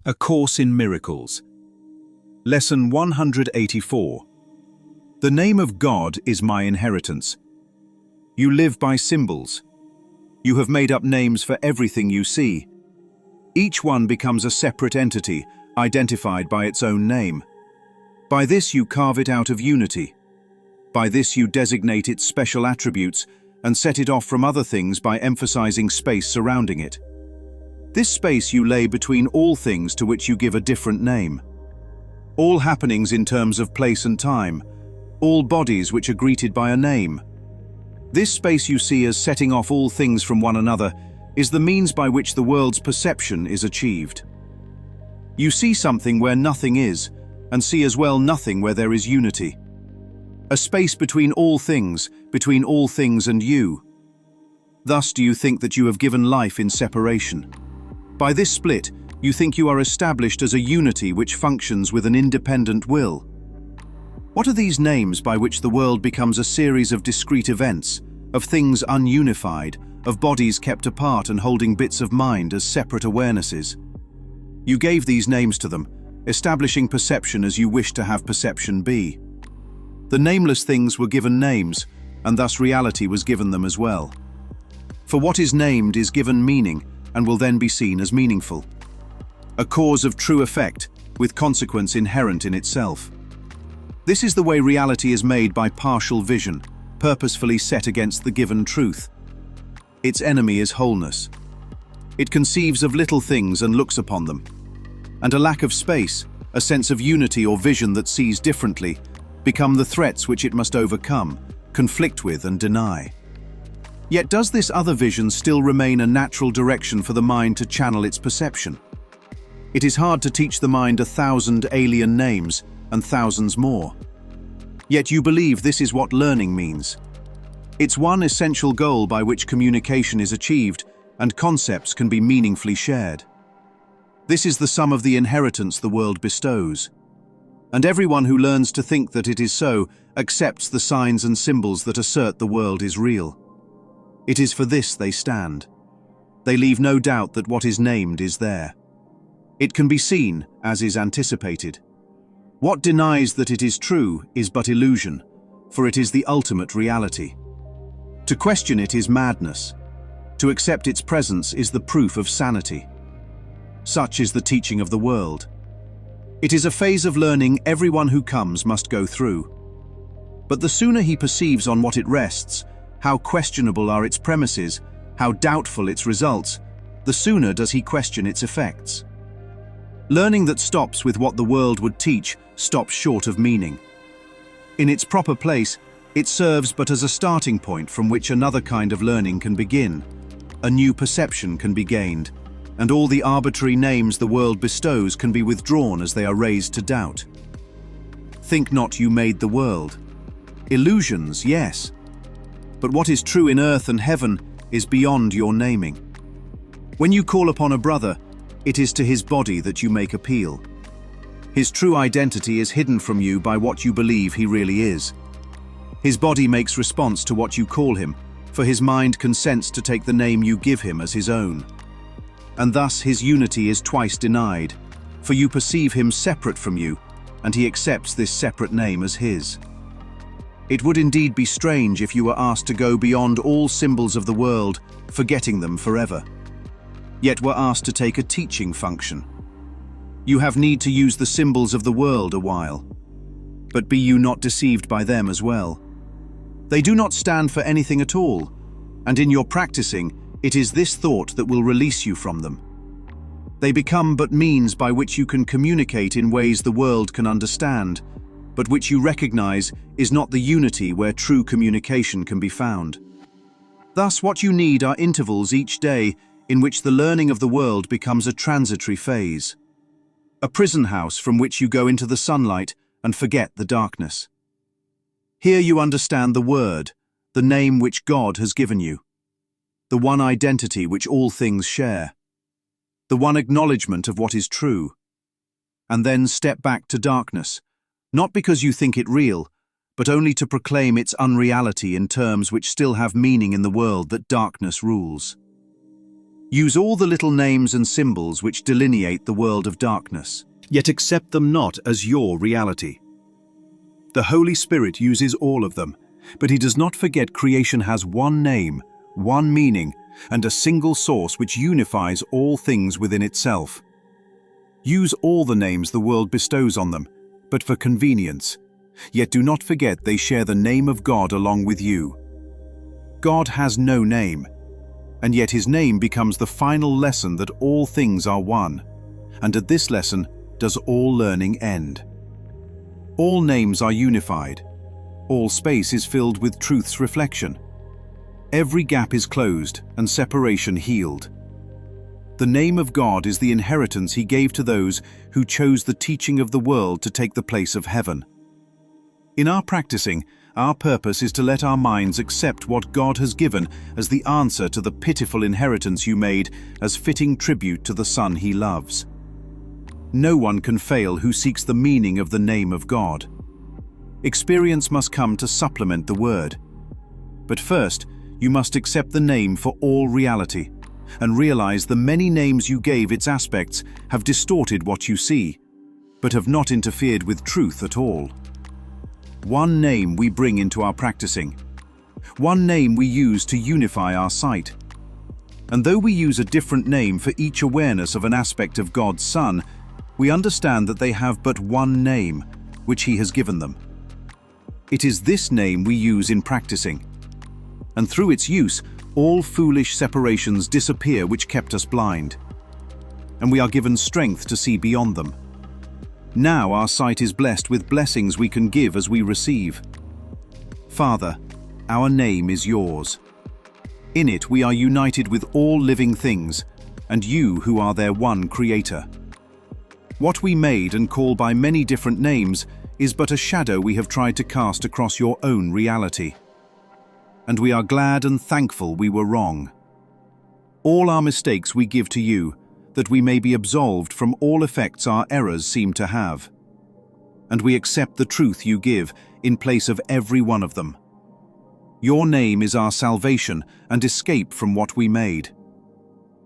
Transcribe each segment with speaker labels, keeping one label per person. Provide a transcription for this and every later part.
Speaker 1: A Course in Miracles. Lesson 184. The name of God is my inheritance. You live by symbols. You have made up names for everything you see. Each one becomes a separate entity, identified by its own name. By this you carve it out of unity. By this you designate its special attributes and set it off from other things by emphasizing space surrounding it. This space you lay between all things to which you give a different name. All happenings in terms of place and time, all bodies which are greeted by a name. This space you see as setting off all things from one another is the means by which the world's perception is achieved. You see something where nothing is, and see as well nothing where there is unity. A space between all things and you. Thus do you think that you have given life in separation. By this split, you think you are established as a unity which functions with an independent will. What are these names by which the world becomes a series of discrete events, of things ununified, of bodies kept apart and holding bits of mind as separate awarenesses? You gave these names to them, establishing perception as you wish to have perception be. The nameless things were given names, and thus reality was given them as well. For what is named is given meaning, and will then be seen as meaningful. A cause of true effect, with consequence inherent in itself. This is the way reality is made by partial vision, purposefully set against the given truth. Its enemy is wholeness. It conceives of little things and looks upon them. And a lack of space, a sense of unity or vision that sees differently, become the threats which it must overcome, conflict with and deny. Yet does this other vision still remain a natural direction for the mind to channel its perception? It is hard to teach the mind 1,000 alien names and thousands more. Yet you believe this is what learning means. It's one essential goal by which communication is achieved and concepts can be meaningfully shared. This is the sum of the inheritance the world bestows. And everyone who learns to think that it is so accepts the signs and symbols that assert the world is real. It is for this they stand. They leave no doubt that what is named is there. It can be seen, as is anticipated. What denies that it is true is but illusion, for it is the ultimate reality. To question it is madness. To accept its presence is the proof of sanity. Such is the teaching of the world. It is a phase of learning everyone who comes must go through. But the sooner he perceives on what it rests, how questionable are its premises, how doubtful its results, the sooner does he question its effects. Learning that stops with what the world would teach stops short of meaning. In its proper place, it serves but as a starting point from which another kind of learning can begin. A new perception can be gained, and all the arbitrary names the world bestows can be withdrawn as they are raised to doubt. Think not you made the world. Illusions, yes. But what is true in earth and heaven is beyond your naming. When you call upon a brother, it is to his body that you make appeal. His true identity is hidden from you by what you believe he really is. His body makes response to what you call him, for his mind consents to take the name you give him as his own. And thus his unity is twice denied, for you perceive him separate from you, and he accepts this separate name as his. It would indeed be strange if you were asked to go beyond all symbols of the world, forgetting them forever. Yet were asked to take a teaching function. You have need to use the symbols of the world a while. But be you not deceived by them as well. They do not stand for anything at all, and in your practicing, it is this thought that will release you from them. They become but means by which you can communicate in ways the world can understand, but which you recognize is not the unity where true communication can be found. Thus, what you need are intervals each day in which the learning of the world becomes a transitory phase. A prison house from which you go into the sunlight and forget the darkness. Here you understand the word, the name which God has given you, the one identity which all things share, the one acknowledgement of what is true, and then step back to darkness, not because you think it real, but only to proclaim its unreality in terms which still have meaning in the world that darkness rules. Use all the little names and symbols which delineate the world of darkness, yet accept them not as your reality. The Holy Spirit uses all of them, but he does not forget creation has one name, one meaning, and a single source which unifies all things within itself. Use all the names the world bestows on them, but for convenience, yet do not forget they share the name of God along with you. God has no name, and yet his name becomes the final lesson that all things are one, and at this lesson does all learning end. All names are unified. All space is filled with truth's reflection. Every gap is closed and separation healed. The name of God is the inheritance he gave to those who chose the teaching of the world to take the place of heaven. In our practicing, our purpose is to let our minds accept what God has given as the answer to the pitiful inheritance you made as fitting tribute to the Son he loves. No one can fail who seeks the meaning of the name of God. Experience must come to supplement the word. But first, you must accept the name for all reality and realize the many names you gave its aspects have distorted what you see, but have not interfered with truth at all. One name we bring into our practicing. One name we use to unify our sight. And though we use a different name for each awareness of an aspect of God's Son, we understand that they have but one name, which he has given them. It is this name we use in practicing. And through its use, all foolish separations disappear which kept us blind. And we are given strength to see beyond them. Now our sight is blessed with blessings we can give as we receive. Father, our name is yours. In it we are united with all living things, and you who are their one Creator. What we made and call by many different names is but a shadow we have tried to cast across your own reality. And we are glad and thankful we were wrong. All our mistakes we give to you, that we may be absolved from all effects our errors seem to have. And we accept the truth you give in place of every one of them. Your name is our salvation and escape from what we made.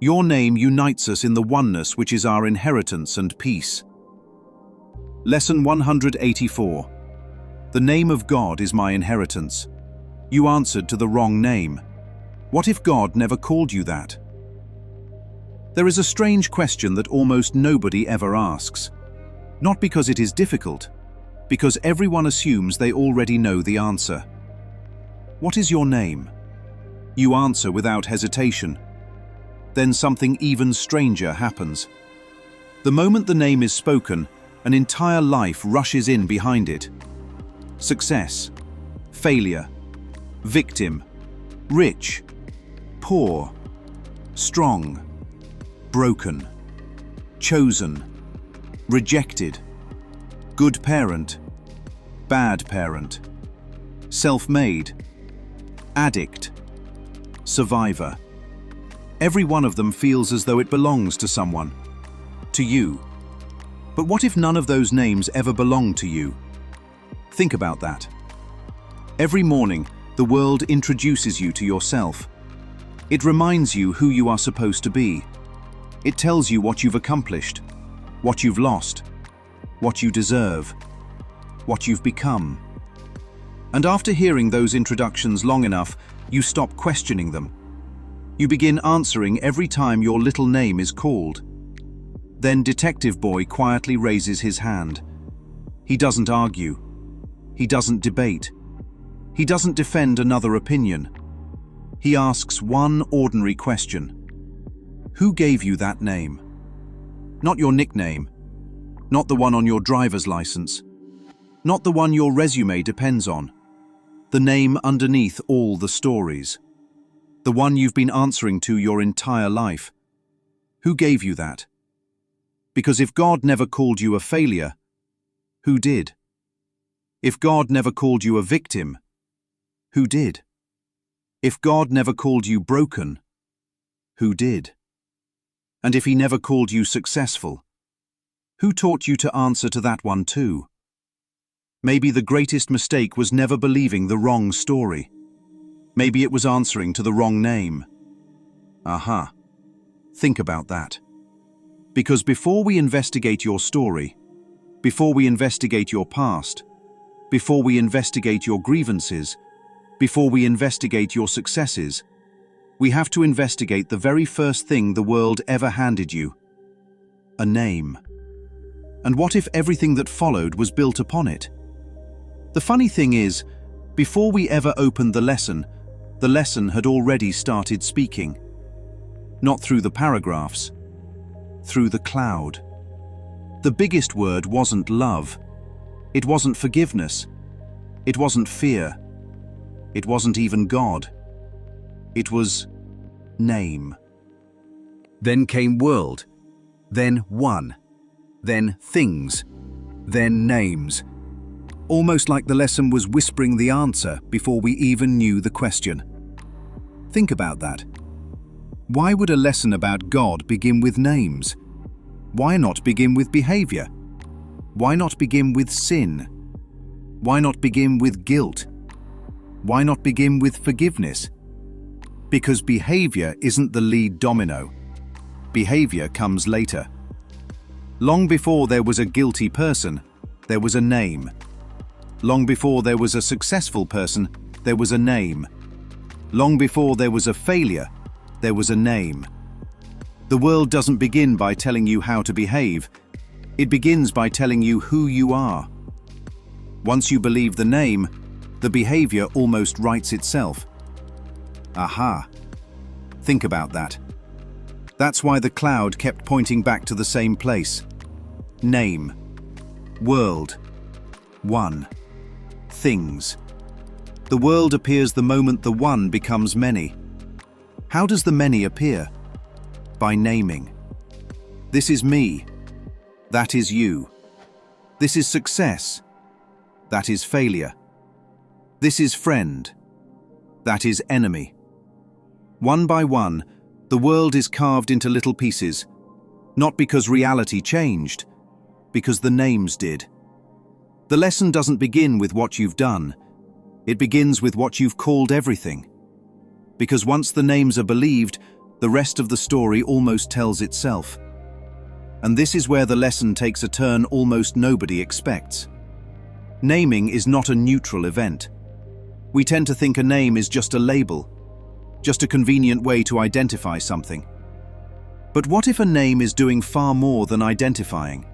Speaker 1: Your name unites us in the oneness which is our inheritance and peace. Lesson 184. The name of God is my inheritance. You answered to the wrong name. What if God never called you that? There is a strange question that almost nobody ever asks. Not because it is difficult, because everyone assumes they already know the answer. What is your name? You answer without hesitation. Then something even stranger happens. The moment the name is spoken, an entire life rushes in behind it. Success, failure, victim, rich, poor, strong, broken, chosen, rejected, good parent, bad parent, self-made, addict, survivor. Every one of them feels as though it belongs to someone, to you. But what if none of those names ever belong to you? Think about that. Every morning, the world introduces you to yourself. It reminds you who you are supposed to be. It tells you what you've accomplished, what you've lost, what you deserve, what you've become. And after hearing those introductions long enough, you stop questioning them. You begin answering every time your little name is called. Then Detective Boy quietly raises his hand. He doesn't argue. He doesn't debate. He doesn't defend another opinion. He asks one ordinary question. Who gave you that name? Not your nickname. Not the one on your driver's license. Not the one your resume depends on. The name underneath all the stories. The one you've been answering to your entire life. Who gave you that? Because if God never called you a failure, who did? If God never called you a victim, who did? If God never called you broken, who did? And if he never called you successful, who taught you to answer to that one too? Maybe the greatest mistake was never believing the wrong story. Maybe it was answering to the wrong name. Aha. Think about that. Because before we investigate your story, before we investigate your past, before we investigate your grievances, before we investigate your successes, we have to investigate the very first thing the world ever handed you: a name. And what if everything that followed was built upon it? The funny thing is, before we ever opened the lesson had already started speaking. Not through the paragraphs, through the cloud. The biggest word wasn't love. It wasn't forgiveness. It wasn't fear. It wasn't even God. It was name. Then came world, then one, then things, then names. Almost like the lesson was whispering the answer before we even knew the question. Think about that. Why would a lesson about God begin with names? Why not begin with behavior? Why not begin with sin? Why not begin with guilt? Why not begin with forgiveness? Because behavior isn't the lead domino. Behavior comes later. Long before there was a guilty person, there was a name. Long before there was a successful person, there was a name. Long before there was a failure, there was a name. The world doesn't begin by telling you how to behave. It begins by telling you who you are. Once you believe the name, the behavior almost writes itself. Aha! Think about that. That's why the cloud kept pointing back to the same place. Name. World. One. Things. The world appears the moment the one becomes many. How does the many appear? By naming. This is me. That is you. This is success. That is failure. This is friend. That is enemy. One by one, the world is carved into little pieces, not because reality changed, because the names did. The lesson doesn't begin with what you've done. It begins with what you've called everything. Because once the names are believed, the rest of the story almost tells itself. And this is where the lesson takes a turn almost nobody expects. Naming is not a neutral event. We tend to think a name is just a label, just a convenient way to identify something. But what if a name is doing far more than identifying?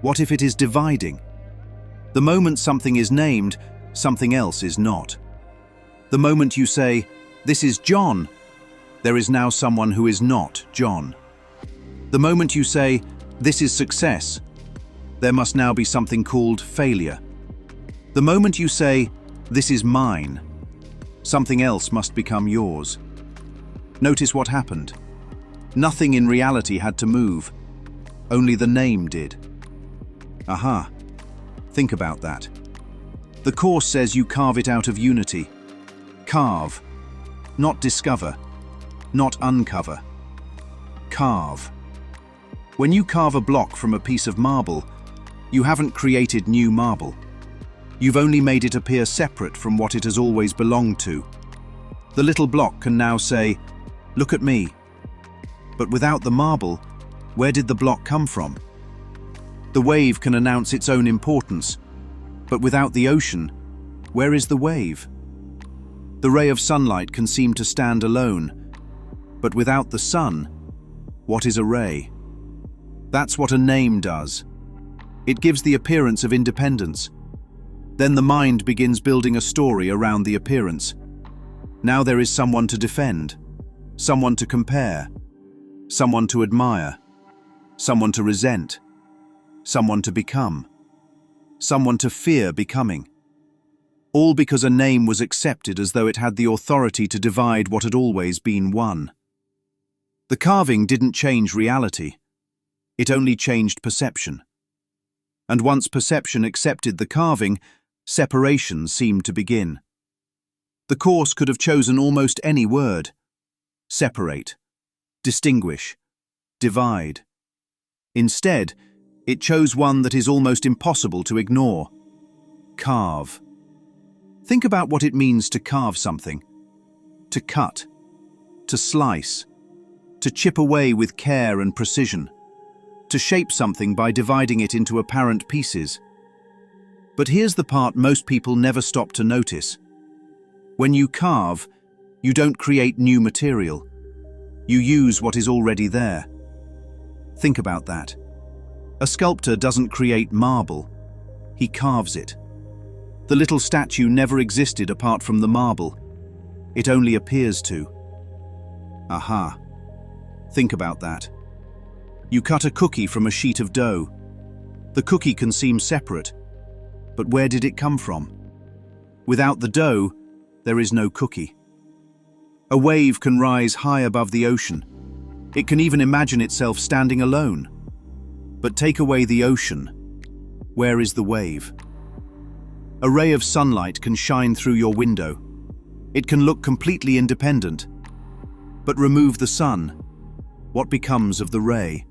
Speaker 1: What if it is dividing? The moment something is named, something else is not. The moment you say, "This is John," there is now someone who is not John. The moment you say, "This is success," there must now be something called failure. The moment you say, "This is mine," something else must become yours. Notice what happened. Nothing in reality had to move. Only the name did. Aha. Think about that. The Course says you carve it out of unity. Carve. Not discover. Not uncover. Carve. When you carve a block from a piece of marble, you haven't created new marble. You've only made it appear separate from what it has always belonged to. The little block can now say, "Look at me." But without the marble, where did the block come from? The wave can announce its own importance, but without the ocean, where is the wave? The ray of sunlight can seem to stand alone, but without the sun, what is a ray? That's what a name does. It gives the appearance of independence. Then the mind begins building a story around the appearance. Now there is someone to defend, someone to compare, someone to admire, someone to resent, someone to become, someone to fear becoming. All because a name was accepted as though it had the authority to divide what had always been one. The carving didn't change reality. It only changed perception. And once perception accepted the carving, separation seemed to begin. The Course could have chosen almost any word. Separate, distinguish, divide. Instead, it chose one that is almost impossible to ignore. Carve. Think about what it means to carve something. To cut. To slice. to chip away with care and precision, to shape something by dividing it into apparent pieces. But here's the part most people never stop to notice. When you carve, you don't create new material. You use what is already there. Think about that. A sculptor doesn't create marble, he carves it. The little statue never existed apart from the marble. It only appears to. Aha. Think about that. You cut a cookie from a sheet of dough. The cookie can seem separate, but where did it come from? Without the dough, there is no cookie. A wave can rise high above the ocean. It can even imagine itself standing alone. But take away the ocean. Where is the wave? A ray of sunlight can shine through your window. It can look completely independent. But remove the sun. What becomes of the ray?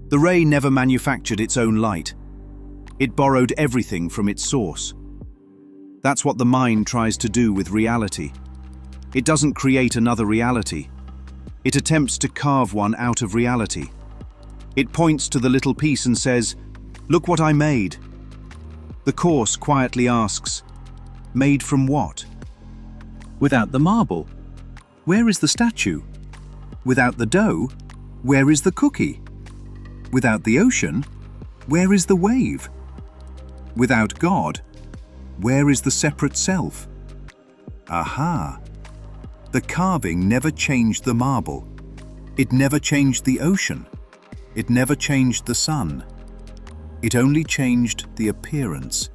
Speaker 1: The ray never manufactured its own light. It borrowed everything from its source. That's what the mind tries to do with reality. It doesn't create another reality. It attempts to carve one out of reality. It points to the little piece and says, "Look what I made." The Course quietly asks, "Made from what?" Without the marble, where is the statue? Without the dough, where is the cookie? Without the ocean, where is the wave? Without God, where is the separate self? Aha! The carving never changed the marble. It never changed the ocean. It never changed the sun. It only changed the appearance.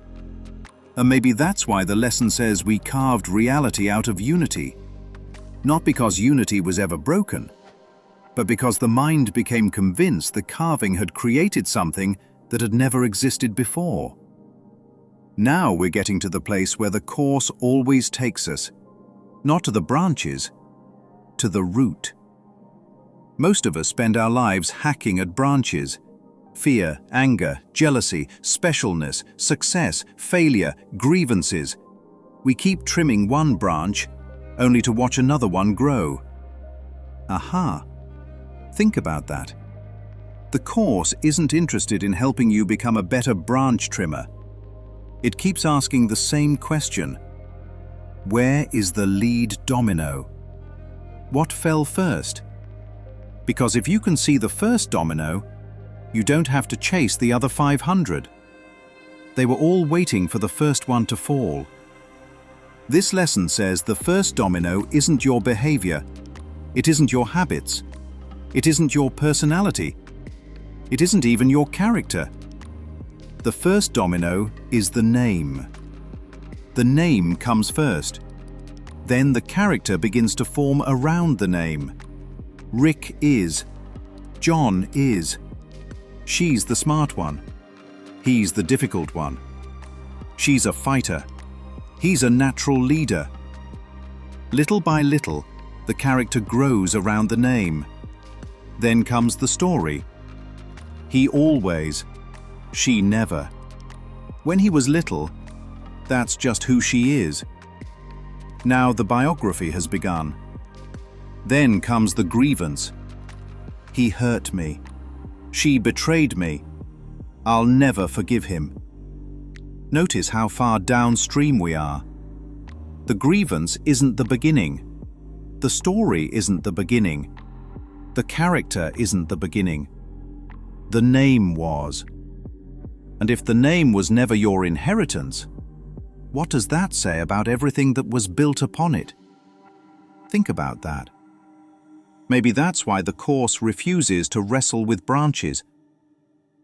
Speaker 1: And maybe that's why the lesson says we carved reality out of unity. Not because unity was ever broken, but because the mind became convinced the carving had created something that had never existed before. Now we're getting to the place where the Course always takes us, not to the branches, to the root. Most of us spend our lives hacking at branches. Fear, anger, jealousy, specialness, success, failure, grievances. We keep trimming one branch, only to watch another one grow. Aha! Think about that. The Course isn't interested in helping you become a better branch trimmer. It keeps asking the same question. Where is the lead domino? What fell first? Because if you can see the first domino, you don't have to chase the other 500. They were all waiting for the first one to fall. This lesson says the first domino isn't your behavior, it isn't your habits, it isn't your personality, it isn't even your character. The first domino is the name. The name comes first. Then the character begins to form around the name. Rick is. John is. She's the smart one. He's the difficult one. She's a fighter. He's a natural leader. Little by little, the character grows around the name. Then comes the story. He always, she never. When he was little, that's just who she is. Now the biography has begun. Then comes the grievance. He hurt me. She betrayed me. I'll never forgive him. Notice how far downstream we are. The grievance isn't the beginning. The story isn't the beginning. The character isn't the beginning. The name was. And if the name was never your inheritance, what does that say about everything that was built upon it? Think about that. Maybe that's why the Course refuses to wrestle with branches.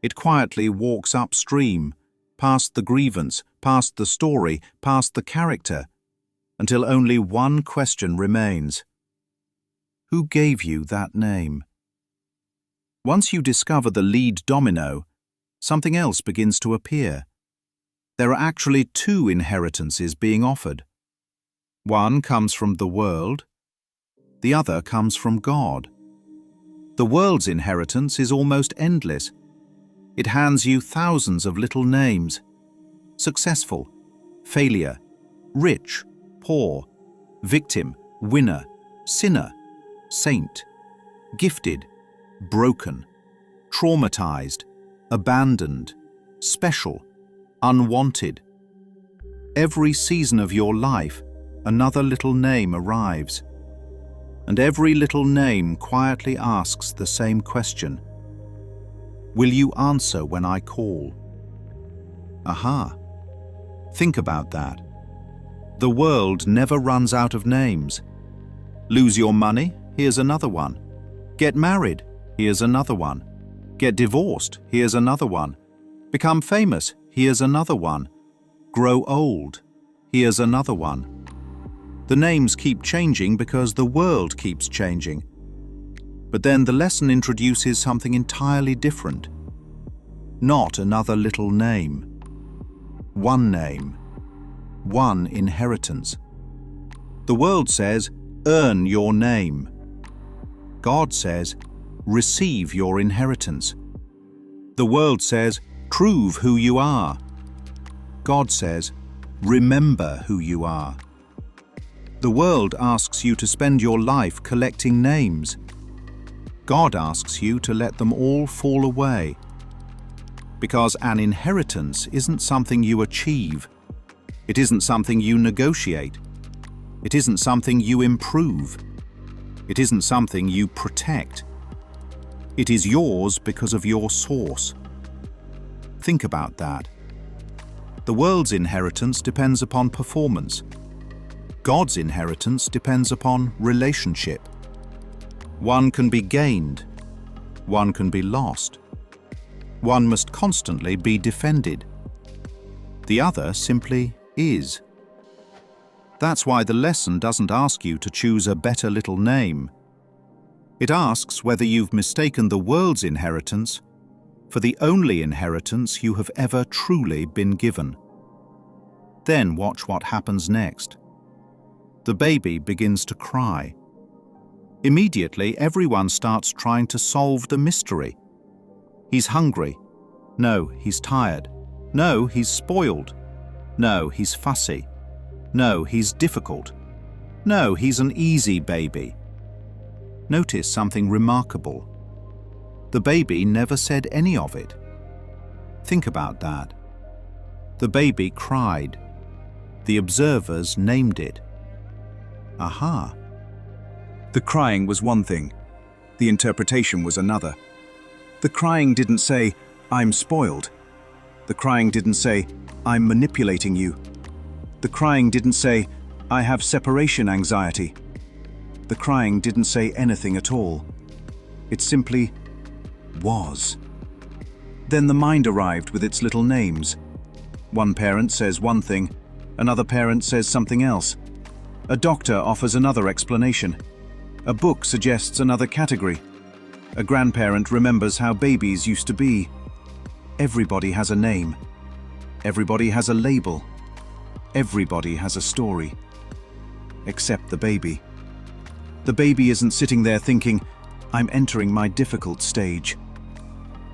Speaker 1: It quietly walks upstream, past the grievance, past the story, past the character, until only one question remains. Who gave you that name? Once you discover the lead domino, something else begins to appear. There are actually two inheritances being offered. One comes from the world, the other comes from God. The world's inheritance is almost endless. It hands you thousands of little names: successful, failure, rich, poor, victim, winner, sinner, saint. Gifted, broken, traumatized, abandoned, special, unwanted. Every season of your life, another little name arrives. And every little name quietly asks the same question. Will you answer when I call? Aha! Think about that. The world never runs out of names. Lose your money? Here's another one. Get married? Here's another one. Get divorced? Here's another one. Become famous? Here's another one. Grow old? Here's another one. The names keep changing because the world keeps changing. But then the lesson introduces something entirely different. Not another little name. One name. One inheritance. The world says, earn your name. God says, receive your inheritance. The world says, prove who you are. God says, remember who you are. The world asks you to spend your life collecting names. God asks you to let them all fall away. Because an inheritance isn't something you achieve. It isn't something you negotiate. It isn't something you improve. It isn't something you protect. It is yours because of your source. Think about that. The world's inheritance depends upon performance. God's inheritance depends upon relationship. One can be gained. One can be lost. One must constantly be defended. The other simply is. That's why the lesson doesn't ask you to choose a better little name. It asks whether you've mistaken the world's inheritance for the only inheritance you have ever truly been given. Then watch what happens next. The baby begins to cry. Immediately, everyone starts trying to solve the mystery. He's hungry. No, he's tired. No, he's spoiled. No, he's fussy. No, he's difficult. No, he's an easy baby. Notice something remarkable. The baby never said any of it. Think about that. The baby cried. The observers named it. Aha! The crying was one thing. The interpretation was another. The crying didn't say, I'm spoiled. The crying didn't say, I'm manipulating you. The crying didn't say, I have separation anxiety. The crying didn't say anything at all. It simply was. Then the mind arrived with its little names. One parent says one thing, another parent says something else. A doctor offers another explanation. A book suggests another category. A grandparent remembers how babies used to be. Everybody has a name. Everybody has a label. Everybody has a story. Except the baby. The baby isn't sitting there thinking, I'm entering my difficult stage.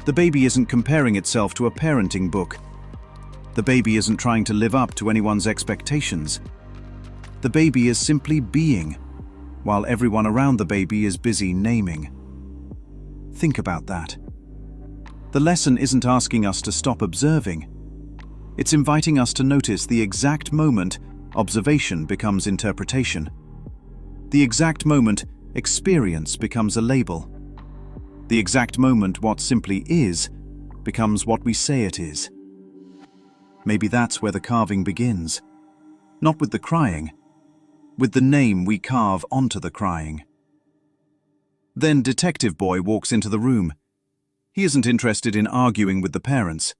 Speaker 1: The baby isn't comparing itself to a parenting book. The baby isn't trying to live up to anyone's expectations. The baby is simply being, while everyone around the baby is busy naming. Think about that. The lesson isn't asking us to stop observing. It's inviting us to notice the exact moment observation becomes interpretation. The exact moment experience becomes a label. The exact moment what simply is becomes what we say it is. Maybe that's where the carving begins. Not with the crying, with the name we carve onto the crying. Then Detective Boy walks into the room. He isn't interested in arguing with the parents.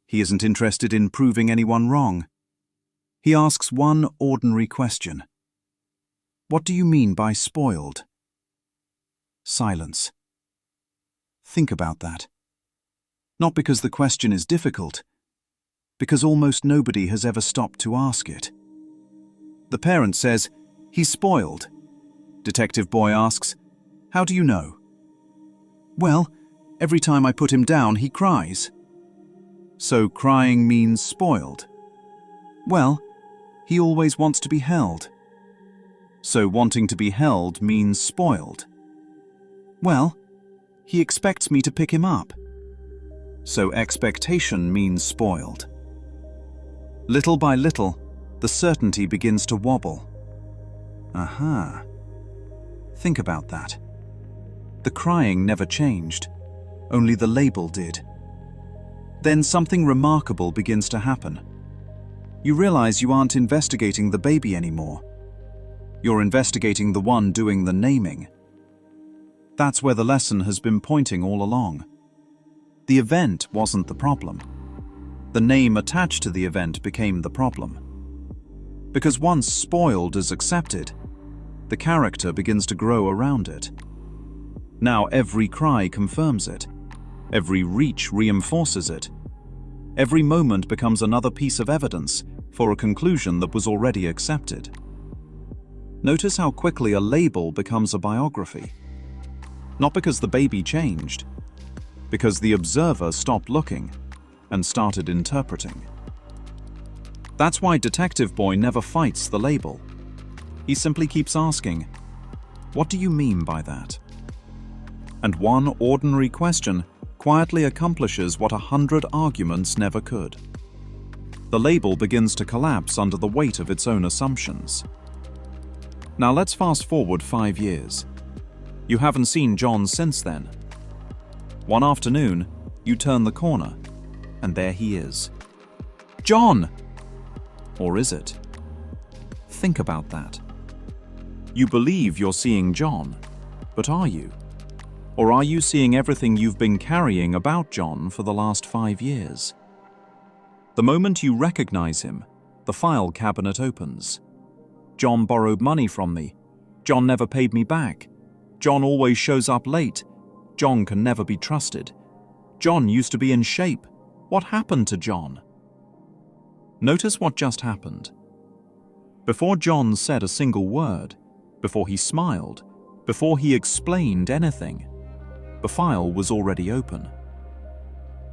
Speaker 1: He isn't interested in proving anyone wrong. He asks one ordinary question. What do you mean by spoiled? Silence. Think about that. Not because the question is difficult, because almost nobody has ever stopped to ask it. The parent says, he's spoiled. Detective Boy asks, how do you know? Well, every time I put him down, he cries. So crying means spoiled. Well, he always wants to be held. So wanting to be held means spoiled. Well, he expects me to pick him up. So expectation means spoiled. Little by little, the certainty begins to wobble. Aha. Think about that. The crying never changed, only the label did. Then something remarkable begins to happen. You realize you aren't investigating the baby anymore. You're investigating the one doing the naming. That's where the lesson has been pointing all along. The event wasn't the problem. The name attached to the event became the problem. Because once spoiled is accepted, the character begins to grow around it. Now every cry confirms it. Every reach reinforces it. Every moment becomes another piece of evidence for a conclusion that was already accepted. Notice how quickly a label becomes a biography. Not because the baby changed, because the observer stopped looking and started interpreting. That's why Detective Boy never fights the label. He simply keeps asking, "What do you mean by that?" And one ordinary question quietly accomplishes what 100 arguments never could. The label begins to collapse under the weight of its own assumptions. Now let's fast forward 5 years. You haven't seen John since then. One afternoon, you turn the corner, and there he is. John! Or is it? Think about that. You believe you're seeing John, but are you? Or are you seeing everything you've been carrying about John for the last 5 years? The moment you recognize him, the file cabinet opens. John borrowed money from me. John never paid me back. John always shows up late. John can never be trusted. John used to be in shape. What happened to John? Notice what just happened. Before John said a single word, before he smiled, before he explained anything, the file was already open.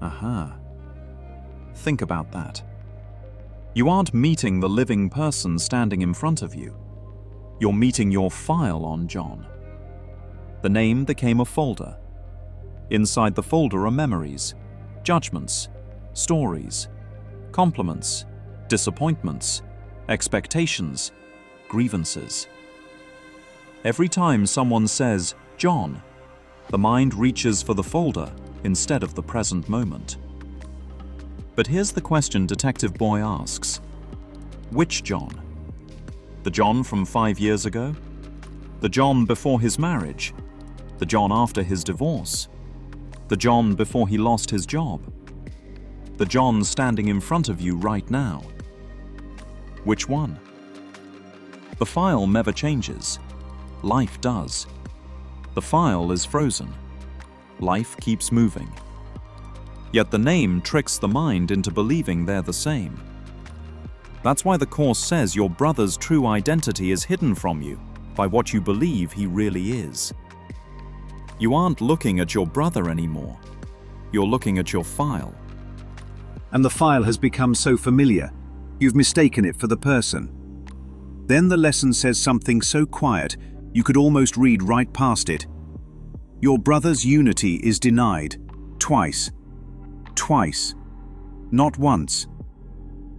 Speaker 1: Aha. Think about that. You aren't meeting the living person standing in front of you. You're meeting your file on John. The name became a folder. Inside the folder are memories, judgments, stories, compliments, disappointments, expectations, grievances. Every time someone says, "John," the mind reaches for the folder instead of the present moment. But here's the question Detective Boy asks. Which John? The John from 5 years ago? The John before his marriage? The John after his divorce? The John before he lost his job? The John standing in front of you right now? Which one? The file never changes. Life does. The file is frozen. Life keeps moving. Yet the name tricks the mind into believing they're the same. That's why the Course says your brother's true identity is hidden from you by what you believe he really is. You aren't looking at your brother anymore. You're looking at your file.
Speaker 2: And the file has become so familiar, you've mistaken it for the person. Then the lesson says something so quiet, you could almost read right past it. Your brother's unity is denied. Twice. Twice. Not once.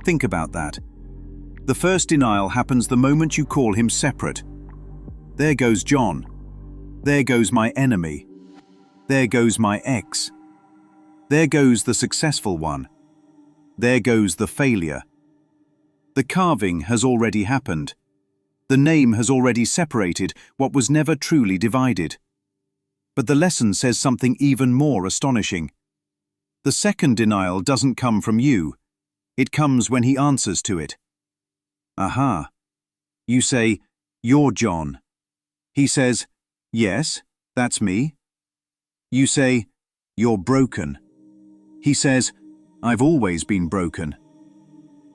Speaker 2: Think about that. The first denial happens the moment you call him separate. There goes John. There goes my enemy. There goes my ex. There goes the successful one. There goes the failure. The carving has already happened. The name has already separated what was never truly divided. But the lesson says something even more astonishing. The second denial doesn't come from you. It comes when he answers to it. Aha. You say, "You're John." He says, "Yes, that's me." You say, "You're broken." He says, "I've always been broken."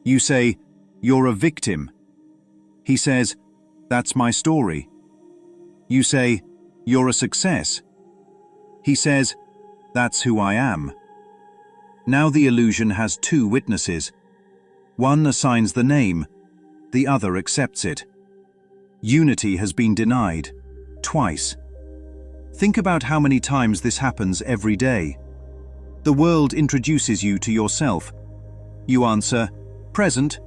Speaker 2: You say, "You're a victim." He says, "That's my story." You say, "You're a success." He says, "That's who I am." Now the illusion has two witnesses. One assigns the name, the other accepts it. Unity has been denied, twice.
Speaker 1: Think about how many times this happens every day. The world introduces you to yourself. You answer, "Present."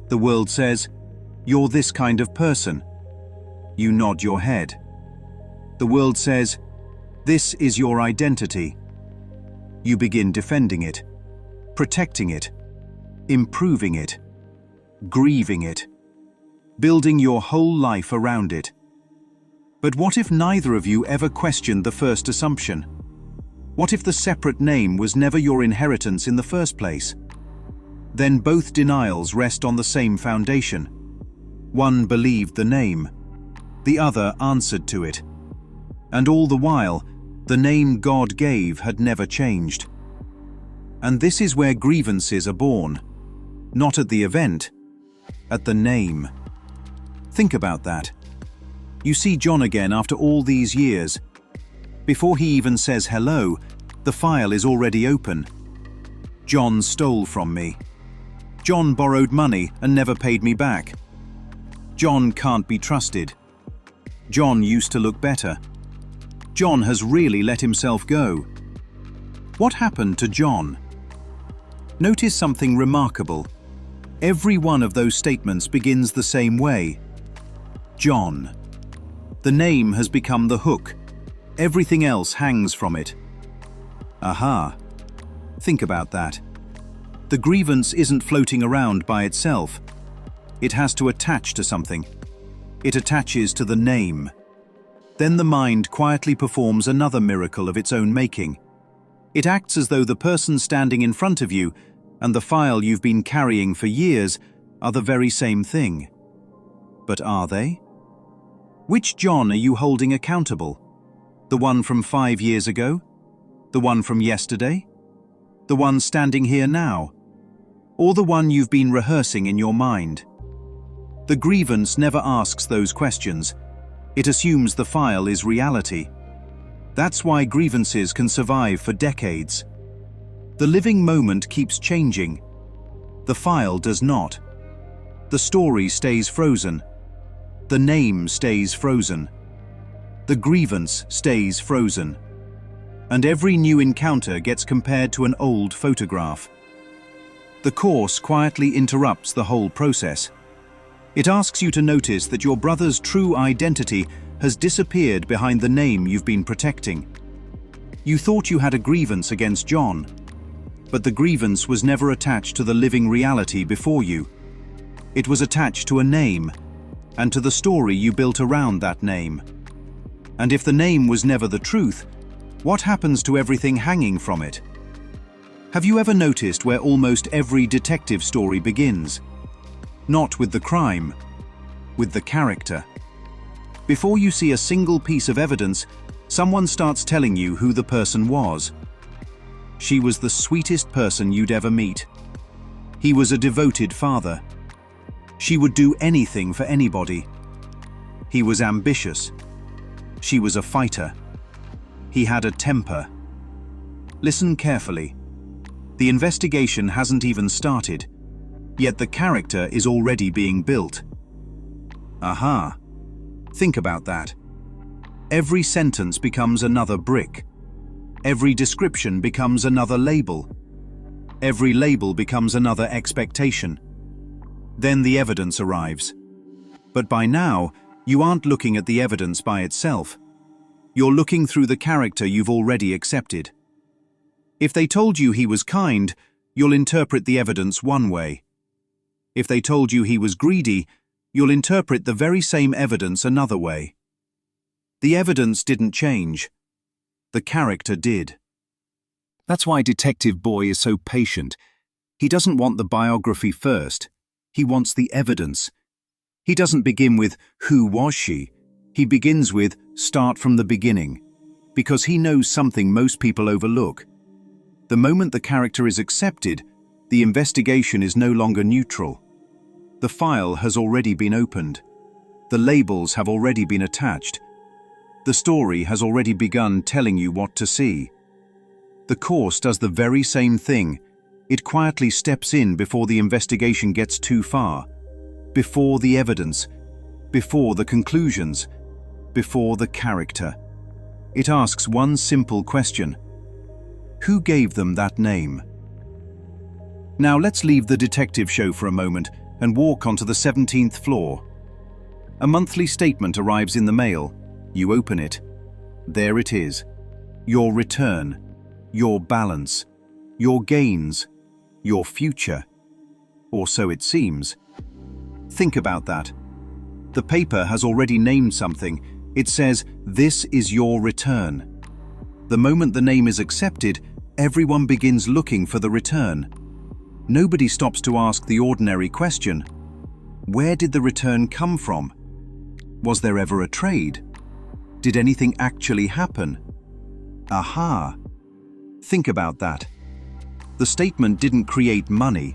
Speaker 1: The world says, "You're this kind of person." You nod your head. The world says, "This is your identity." You begin defending it, protecting it, improving it, grieving it, building your whole life around it. But what if neither of you ever questioned the first assumption? What if the separate name was never your inheritance in the first place? Then both denials rest on the same foundation. One believed the name, the other answered to it. And all the while, the name God gave had never changed. And this is where grievances are born. Not at the event, at the name. Think about that. You see John again after all these years. Before he even says hello, the file is already open. John stole from me. John borrowed money and never paid me back. John can't be trusted. John used to look better. John has really let himself go. What happened to John? Notice something remarkable. Every one of those statements begins the same way. John. The name has become the hook. Everything else hangs from it. Aha. Think about that. The grievance isn't floating around by itself. It has to attach to something. It attaches to the name. Then the mind quietly performs another miracle of its own making. It acts as though the person standing in front of you and the file you've been carrying for years are the very same thing. But are they? Which John are you holding accountable? The one from 5 years ago? The one from yesterday? The one standing here now? Or the one you've been rehearsing in your mind? The grievance never asks those questions. It assumes the file is reality. That's why grievances can survive for decades. The living moment keeps changing. The file does not. The story stays frozen. The name stays frozen. The grievance stays frozen. And every new encounter gets compared to an old photograph. The course quietly interrupts the whole process. It asks you to notice that your brother's true identity has disappeared behind the name you've been protecting. You thought you had a grievance against John, but the grievance was never attached to the living reality before you. It was attached to a name, and to the story you built around that name. And if the name was never the truth, what happens to everything hanging from it? Have you ever noticed where almost every detective story begins? Not with the crime, with the character. Before you see a single piece of evidence, someone starts telling you who the person was. She was the sweetest person you'd ever meet. He was a devoted father. She would do anything for anybody. He was ambitious. She was a fighter. He had a temper. Listen carefully. The investigation hasn't even started, yet the character is already being built. Aha. Think about that. Every sentence becomes another brick. Every description becomes another label. Every label becomes another expectation. Then the evidence arrives. But by now, you aren't looking at the evidence by itself. You're looking through the character you've already accepted. If they told you he was kind, you'll interpret the evidence one way. If they told you he was greedy, you'll interpret the very same evidence another way. The evidence didn't change. The character did. That's why Detective Boy is so patient. He doesn't want the biography first. He wants the evidence. He doesn't begin with, "Who was she?" He begins with, "Start from the beginning," because he knows something most people overlook. The moment the character is accepted, the investigation is no longer neutral. The file has already been opened. The labels have already been attached. The story has already begun telling you what to see. The course does the very same thing. It quietly steps in before the investigation gets too far, before the evidence, before the conclusions, before the character. It asks one simple question: who gave them that name? Now let's leave the detective show for a moment and walk onto the 17th floor. A monthly statement arrives in the mail. You open it. There it is. Your return, your balance, your gains, your future. Or so it seems. Think about that. The paper has already named something. It says, "This is your return." The moment the name is accepted, everyone begins looking for the return. Nobody stops to ask the ordinary question: where did the return come from? Was there ever a trade? Did anything actually happen? Aha! Think about that. The statement didn't create money.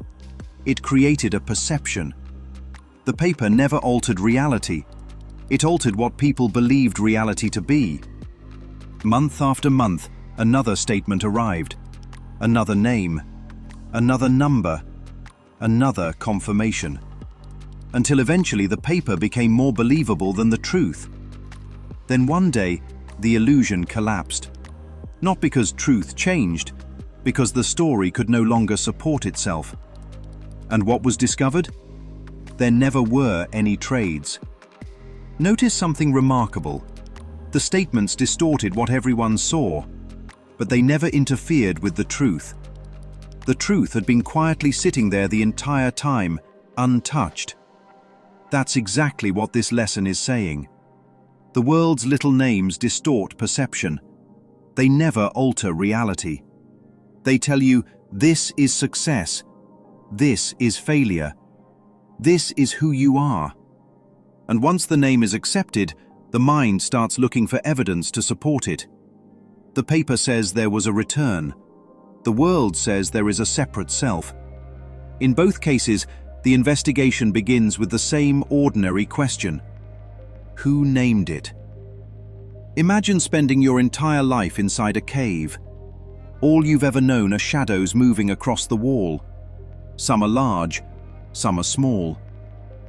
Speaker 1: It created a perception. The paper never altered reality. It altered what people believed reality to be. Month after month, another statement arrived. Another name. Another number. Another confirmation. Until eventually the paper became more believable than the truth. Then one day, the illusion collapsed. Not because truth changed, because the story could no longer support itself. And what was discovered? There never were any trades. Notice something remarkable. The statements distorted what everyone saw, but they never interfered with the truth. The truth had been quietly sitting there the entire time, untouched. That's exactly what this lesson is saying. The world's little names distort perception. They never alter reality. They tell you, this is success. This is failure. This is who you are. And once the name is accepted, the mind starts looking for evidence to support it. The paper says there was a return. The world says there is a separate self. In both cases, the investigation begins with the same ordinary question: who named it? Imagine spending your entire life inside a cave. All you've ever known are shadows moving across the wall. Some are large, some are small.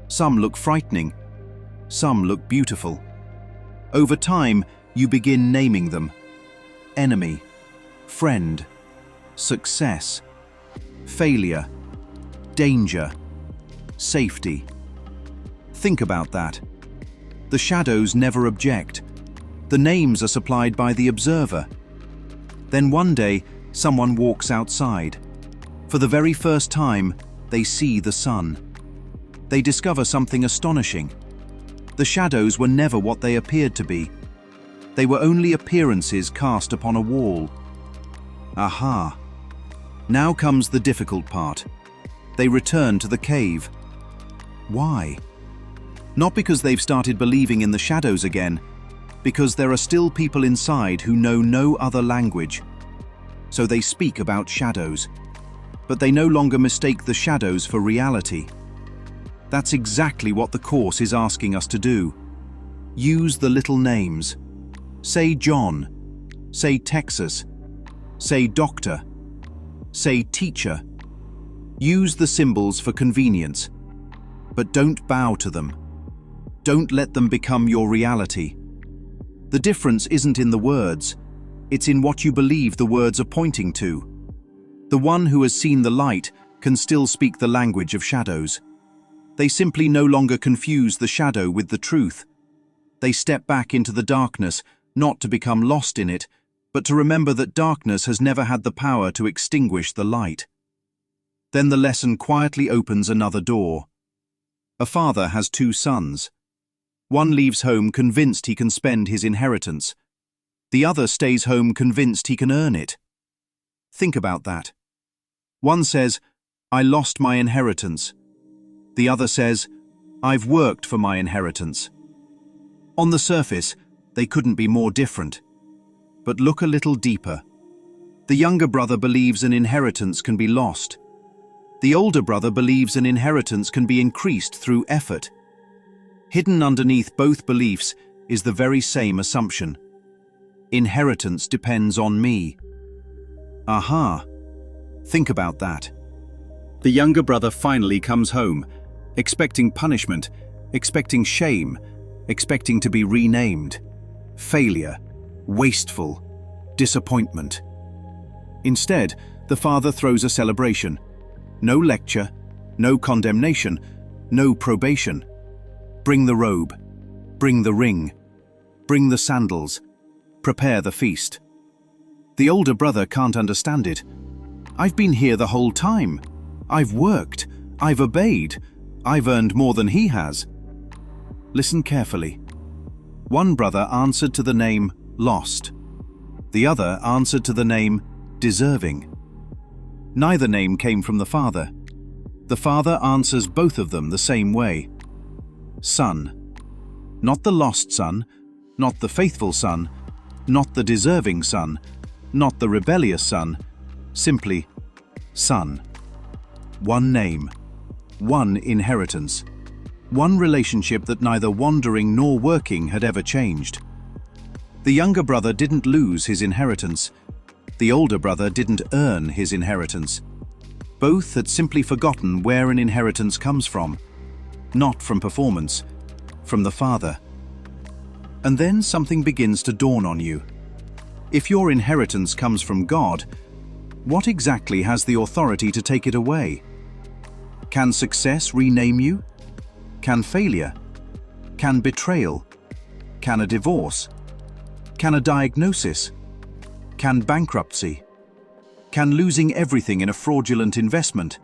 Speaker 1: Some look frightening, some look beautiful. Over time, you begin naming them: enemy, friend, success, failure, danger, safety. Think about that. The shadows never object. The names are supplied by the observer. Then one day, someone walks outside. For the very first time, they see the sun. They discover something astonishing. The shadows were never what they appeared to be. They were only appearances cast upon a wall. Aha! Now comes the difficult part. They return to the cave. Why? Not because they've started believing in the shadows again, because there are still people inside who know no other language. So they speak about shadows, but they no longer mistake the shadows for reality. That's exactly what the course is asking us to do. Use the little names. Say John. Say Texas. Say doctor. Say teacher. Use the symbols for convenience, but don't bow to them. Don't let them become your reality. The difference isn't in the words, it's in what you believe the words are pointing to. The one who has seen the light can still speak the language of shadows. They simply no longer confuse the shadow with the truth. They step back into the darkness, not to become lost in it, but to remember that darkness has never had the power to extinguish the light. Then the lesson quietly opens another door. A father has two sons. One leaves home convinced he can spend his inheritance. The other stays home convinced he can earn it. Think about that. One says, "I lost my inheritance." The other says, "I've worked for my inheritance." On the surface, they couldn't be more different. But look a little deeper. The younger brother believes an inheritance can be lost. The older brother believes an inheritance can be increased through effort. Hidden underneath both beliefs is the very same assumption. Inheritance depends on me. Aha! Think about that. The younger brother finally comes home, expecting punishment, expecting shame, expecting to be renamed. Failure.
Speaker 2: wasteful, disappointment. Instead, the father throws a celebration. No lecture, no condemnation, no probation. Bring the robe, bring the ring, bring the sandals, prepare the feast. The older brother can't understand it. I've been here the whole time. I've worked, I've obeyed, I've earned more than he has. Listen carefully. One brother answered to the name lost. The other answered to the name deserving. Neither name came from the father. The father answers both of them the same way. Son. Not the lost son, not the faithful son, not the deserving son, not the rebellious son, simply son. One name, one inheritance, one relationship that neither wandering nor working had ever changed. The younger brother didn't lose his inheritance. The older brother didn't earn his inheritance. Both had simply forgotten where an inheritance comes from. Not from performance, from the Father. And then something begins to dawn on you. If your inheritance comes from God, what exactly has the authority to take it away? Can success rename you? Can failure? Can betrayal? Can a divorce? Can a diagnosis? Can bankruptcy? Can losing everything in a fraudulent investment?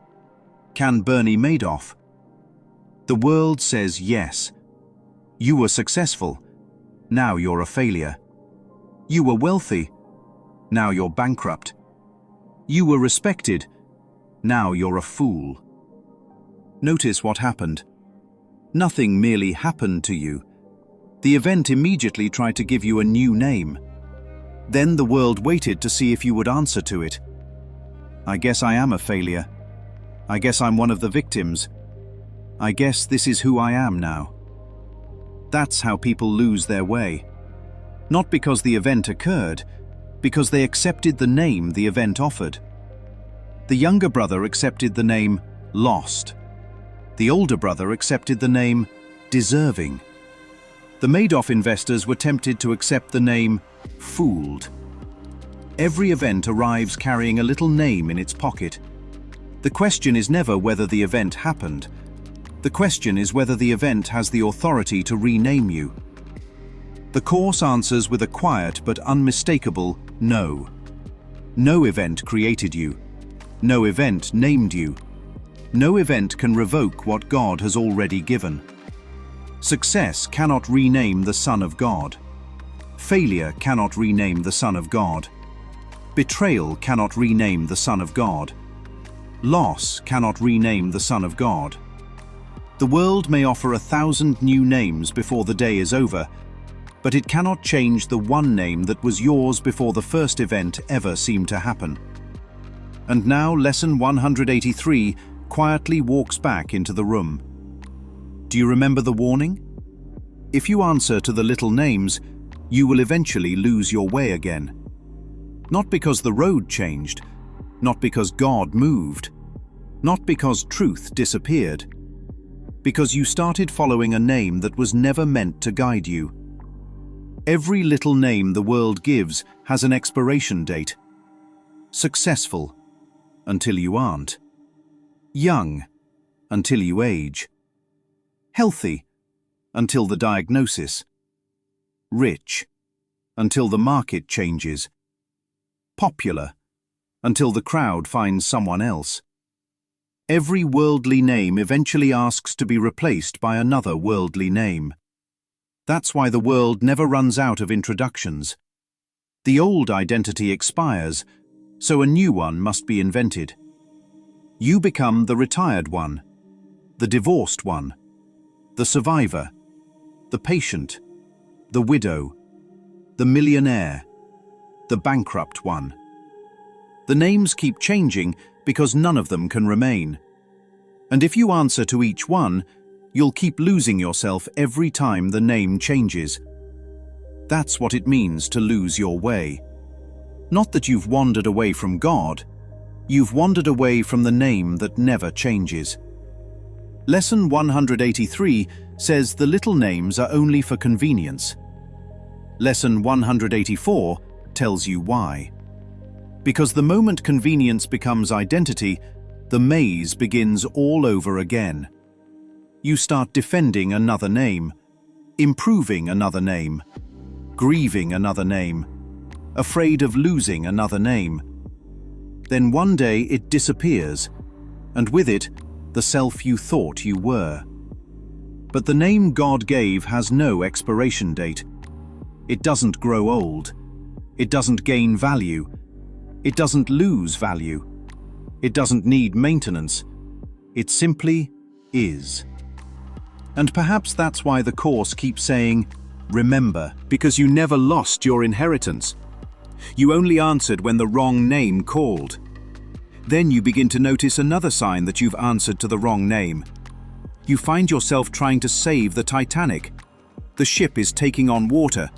Speaker 2: Can Bernie Madoff? The world says yes. You were successful. Now you're a failure. You were wealthy. Now you're bankrupt. You were respected. Now you're a fool. Notice what happened. Nothing merely happened to you. The event immediately tried to give you a new name. Then the world waited to see if you would answer to it. I guess I am a failure. I guess I'm one of the victims. I guess this is who I am now. That's how people lose their way. Not because the event occurred, because they accepted the name the event offered. The younger brother accepted the name lost. The older brother accepted the name deserving. The Madoff investors were tempted to accept the name fooled. Every event arrives carrying a little name in its pocket. The question is never whether the event happened. The question is whether the event has the authority to rename you. The Course answers with a quiet but unmistakable no. No event created you. No event named you. No event can revoke what God has already given. Success cannot rename the Son of God. Failure cannot rename the Son of God. Betrayal cannot rename the Son of God. Loss cannot rename the Son of God. The world may offer 1,000 new names before the day is over, but it cannot change the one name that was yours before the first event ever seemed to happen. And now lesson 183 quietly walks back into the room. Do you remember the warning? If you answer to the little names, you will eventually lose your way again. Not because the road changed, not because God moved, not because truth disappeared, because you started following a name that was never meant to guide you. Every little name the world gives has an expiration date. Successful, until you aren't. Young, until you age. Healthy, until the diagnosis. Rich, until the market changes. Popular, until the crowd finds someone else. Every worldly name eventually asks to be replaced by another worldly name. That's why the world never runs out of introductions. The old identity expires, so a new one must be invented. You become the retired one, the divorced one, the survivor, the patient, the widow, the millionaire, the bankrupt one. The names keep changing because none of them can remain. And if you answer to each one, you'll keep losing yourself every time the name changes. That's what it means to lose your way. Not that you've wandered away from God, you've wandered away from the name that never changes. Lesson 183 says the little names are only for convenience. Lesson 184 tells you why. Because the moment convenience becomes identity, the maze begins all over again. You start defending another name, improving another name, grieving another name, afraid of losing another name. Then one day it disappears, and with it, the self you thought you were. But the name God gave has no expiration date. It doesn't grow old. It doesn't gain value. It doesn't lose value. It doesn't need maintenance. It simply is. And perhaps that's why the Course keeps saying, remember, because you never lost your inheritance. You only answered when the wrong name called. Then you begin to notice another sign that you've answered to the wrong name. You find yourself trying to save the Titanic. The ship is taking on water.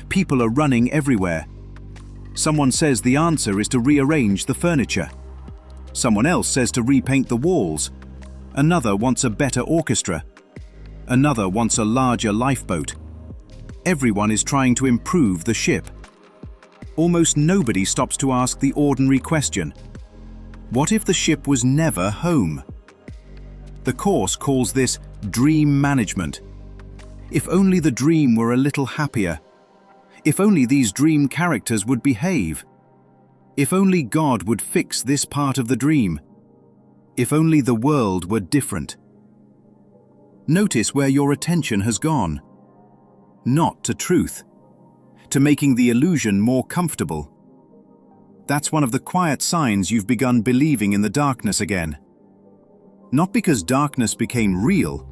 Speaker 2: People are running everywhere. Someone says the answer is to rearrange the furniture. Someone else says to repaint the walls. Another wants a better orchestra. Another wants a larger lifeboat. Everyone is trying to improve the ship. Almost nobody stops to ask the ordinary question: what if the ship was never home? The Course calls this dream management. If only the dream were a little happier. If only these dream characters would behave. If only God would fix this part of the dream. If only the world were different. Notice where your attention has gone. Not to truth. To making the illusion more comfortable. That's one of the quiet signs you've begun believing in the darkness again. Not because darkness became real,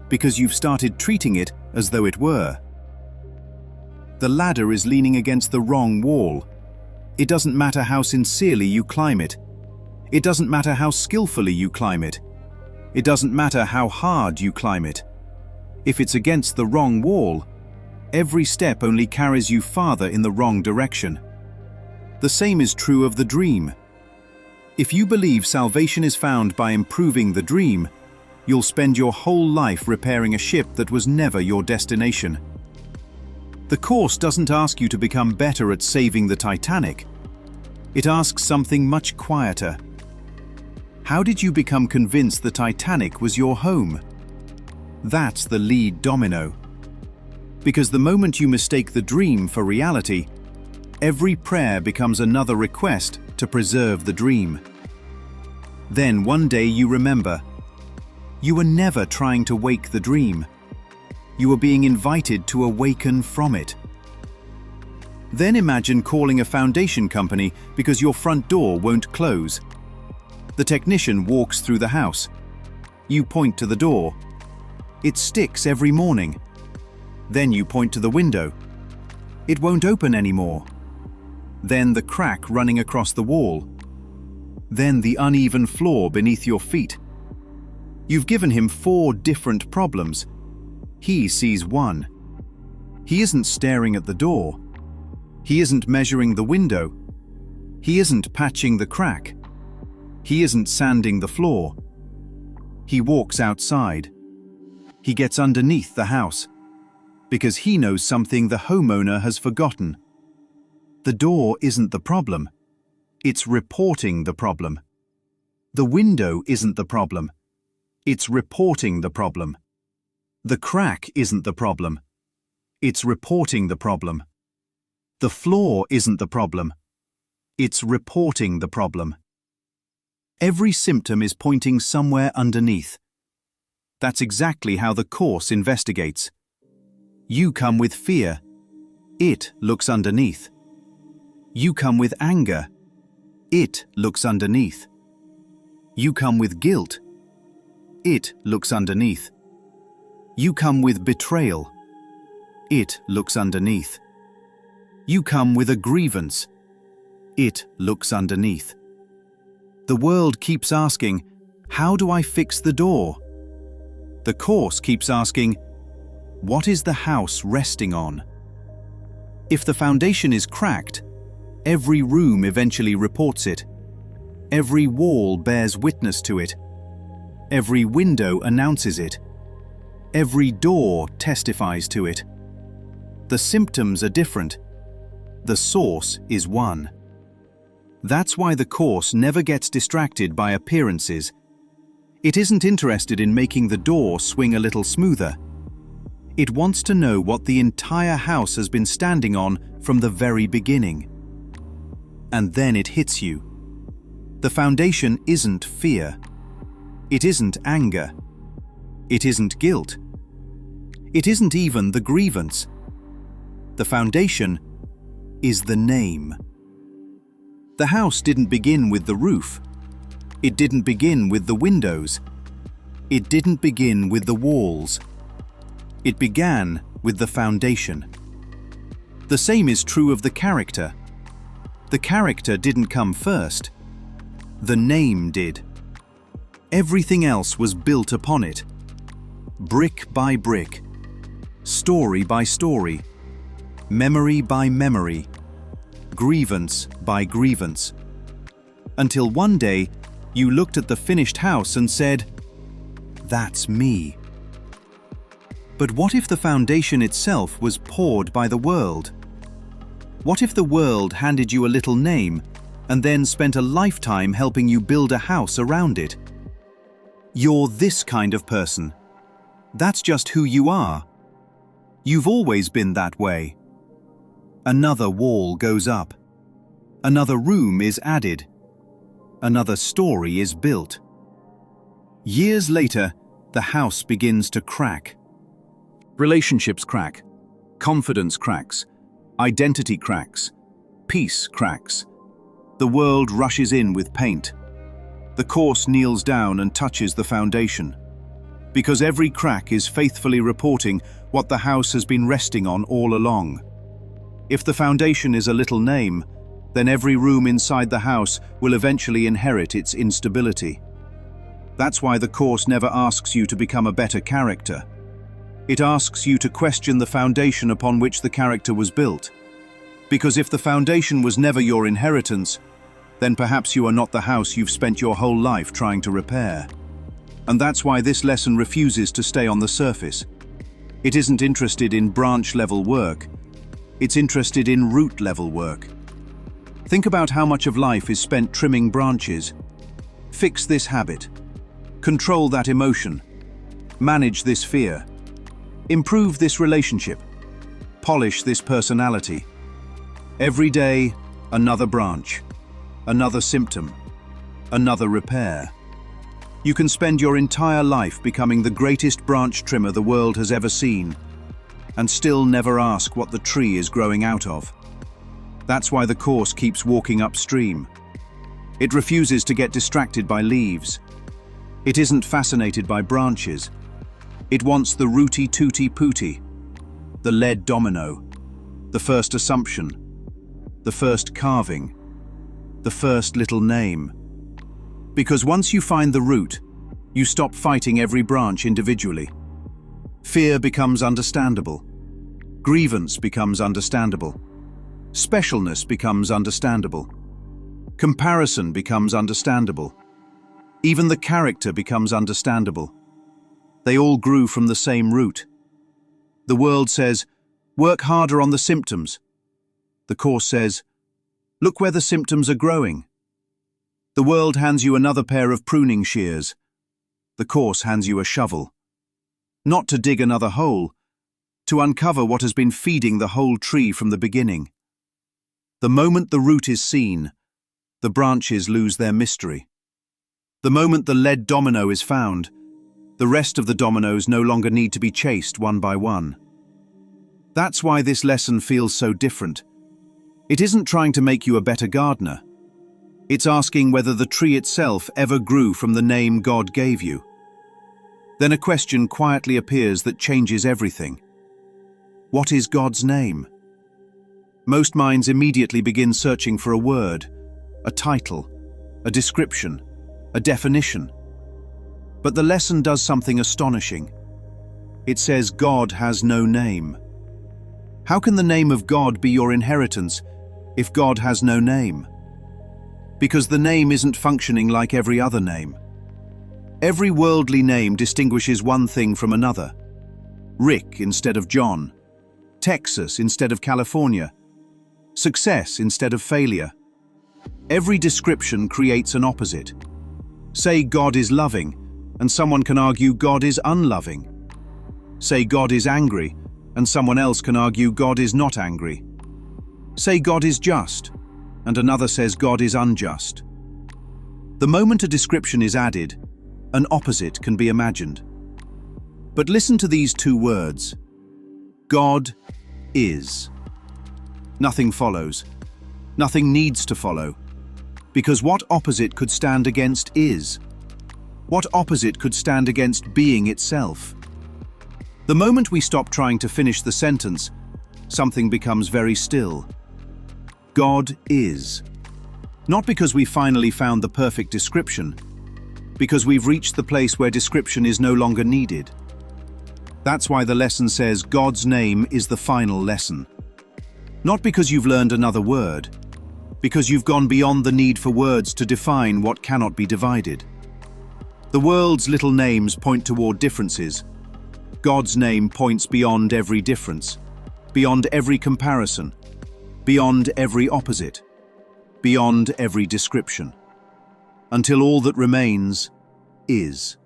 Speaker 2: because you've started treating it as though it were. The ladder is leaning against the wrong wall. It doesn't matter how sincerely you climb it. It doesn't matter how skillfully you climb it. It doesn't matter how hard you climb it. If it's against the wrong wall, every step only carries you farther in the wrong direction. The same is true of the dream. If you believe salvation is found by improving the dream, you'll spend your whole life repairing a ship that was never your destination. The Course doesn't ask you to become better at saving the Titanic. It asks something much quieter. How did you become convinced the Titanic was your home? That's the lead domino. Because the moment you mistake the dream for reality, every prayer becomes another request to preserve the dream. Then one day you remember, you were never trying to wake the dream. You were being invited to awaken from it. Then imagine calling a foundation company because your front door won't close. The technician walks through the house. You point to the door. It sticks every morning. Then you point to the window. It won't open anymore. Then the crack running across the wall. Then the uneven floor beneath your feet. You've given him 4 different problems. He sees one. He isn't staring at the door. He isn't measuring the window. He isn't patching the crack. He isn't sanding the floor. He walks outside. He gets underneath the house. Because he knows something the homeowner has forgotten. The door isn't the problem. It's reporting the problem. The window isn't the problem. It's reporting the problem. The crack isn't the problem. It's reporting the problem. The floor isn't the problem. It's reporting the problem. Every symptom is pointing somewhere underneath. That's exactly how the Course investigates. You come with fear. It looks underneath. You come with anger. It looks underneath. You come with guilt. It looks underneath. You come with betrayal. It looks underneath. You come with a grievance. It looks underneath. The world keeps asking, how do I fix the door? The Course keeps asking, what is the house resting on? If the foundation is cracked, every room eventually reports it. Every wall bears witness to it. Every window announces it. Every door testifies to it. The symptoms are different. The source is one. That's why the course never gets distracted by appearances. It isn't interested in making the door swing a little smoother. It wants to know what the entire house has been standing on from the very beginning. And then it hits you. The foundation isn't fear. It isn't anger. It isn't guilt. It isn't even the grievance. The foundation is the name. The house didn't begin with the roof. It didn't begin with the windows. It didn't begin with the walls. It began with the foundation. The same is true of the character. The character didn't come first. The name did. Everything else was built upon it. Brick by brick. Story by story. Memory by memory. Grievance by grievance. Until one day, you looked at the finished house and said, "That's me." But what if the foundation itself was poured by the world? What if the world handed you a little name and then spent a lifetime helping you build a house around it? You're this kind of person. That's just who you are. You've always been that way. Another wall goes up. Another room is added. Another story is built. Years later, the house begins to crack. Relationships crack. Confidence cracks. Identity cracks. Peace cracks. The world rushes in with paint. The course kneels down and touches the foundation. Because every crack is faithfully reporting what the house has been resting on all along. If the foundation is a little name, then every room inside the house will eventually inherit its instability. That's why the course never asks you to become a better character. It asks you to question the foundation upon which the character was built. Because if the foundation was never your inheritance, then perhaps you are not the house you've spent your whole life trying to repair. And that's why this lesson refuses to stay on the surface. It isn't interested in branch-level work. It's interested in root-level work. Think about how much of life is spent trimming branches. Fix this habit. Control that emotion. Manage this fear. Improve this relationship. Polish this personality. Every day, another branch, another symptom, another repair. You can spend your entire life becoming the greatest branch trimmer the world has ever seen, and still never ask what the tree is growing out of. That's why the course keeps walking upstream. It refuses to get distracted by leaves. It isn't fascinated by branches. It wants the rooty-tooty-pooty, the lead domino, the first assumption, the first carving, the first little name. Because once you find the root, you stop fighting every branch individually. Fear becomes understandable. Grievance becomes understandable. Specialness becomes understandable. Comparison becomes understandable. Even the character becomes understandable. They all grew from the same root. The world says, work harder on the symptoms. The course says, look where the symptoms are growing. The world hands you another pair of pruning shears. The course hands you a shovel. Not to dig another hole, to uncover what has been feeding the whole tree from the beginning. The moment the root is seen, the branches lose their mystery. The moment the lead domino is found, the rest of the dominoes no longer need to be chased one by one. That's why this lesson feels so different. It isn't trying to make you a better gardener. It's asking whether the tree itself ever grew from the name God gave you. Then a question quietly appears that changes everything. What is God's name? Most minds immediately begin searching for a word, a title, a description, a definition. But the lesson does something astonishing. It says God has no name. How can the name of God be your inheritance if God has no name? Because the name isn't functioning like every other name. Every worldly name distinguishes one thing from another. Rick instead of John.
Speaker 1: Texas instead of California, success instead of failure. Every description creates an opposite. Say God is loving, and someone can argue God is unloving. Say God is angry, and someone else can argue God is not angry. Say God is just, and another says God is unjust. The moment a description is added, an opposite can be imagined. But listen to these two words. God is. Nothing follows. Nothing needs to follow. Because what opposite could stand against is? What opposite could stand against being itself? The moment we stop trying to finish the sentence, something becomes very still. God is. Not because we finally found the perfect description, because we've reached the place where description is no longer needed. That's why the lesson says God's name is the final lesson. Not because you've learned another word, because you've gone beyond the need for words to define what cannot be divided. The world's little names point toward differences. God's name points beyond every difference, beyond every comparison, beyond every opposite, beyond every description, until all that remains is.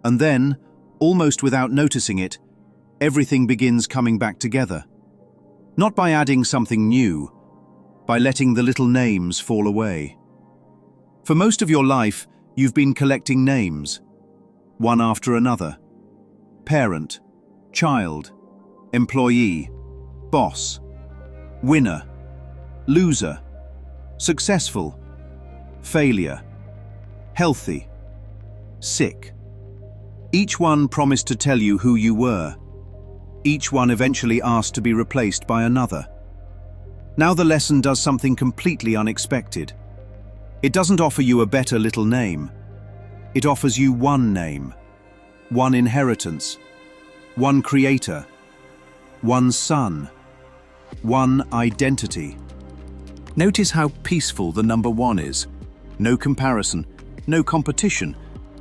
Speaker 1: And then, almost without noticing it, everything begins coming back together. Not by adding something new, by letting the little names fall away. For most of your life, you've been collecting names, one after another. Parent, child, employee, boss, winner, loser, successful, failure, healthy, sick. Each one promised to tell you who you were. Each one eventually asked to be replaced by another. Now the lesson does something completely unexpected. It doesn't offer you a better little name. It offers you one name, one inheritance, one creator, one son, one identity. Notice how peaceful the number one is. No comparison, no competition,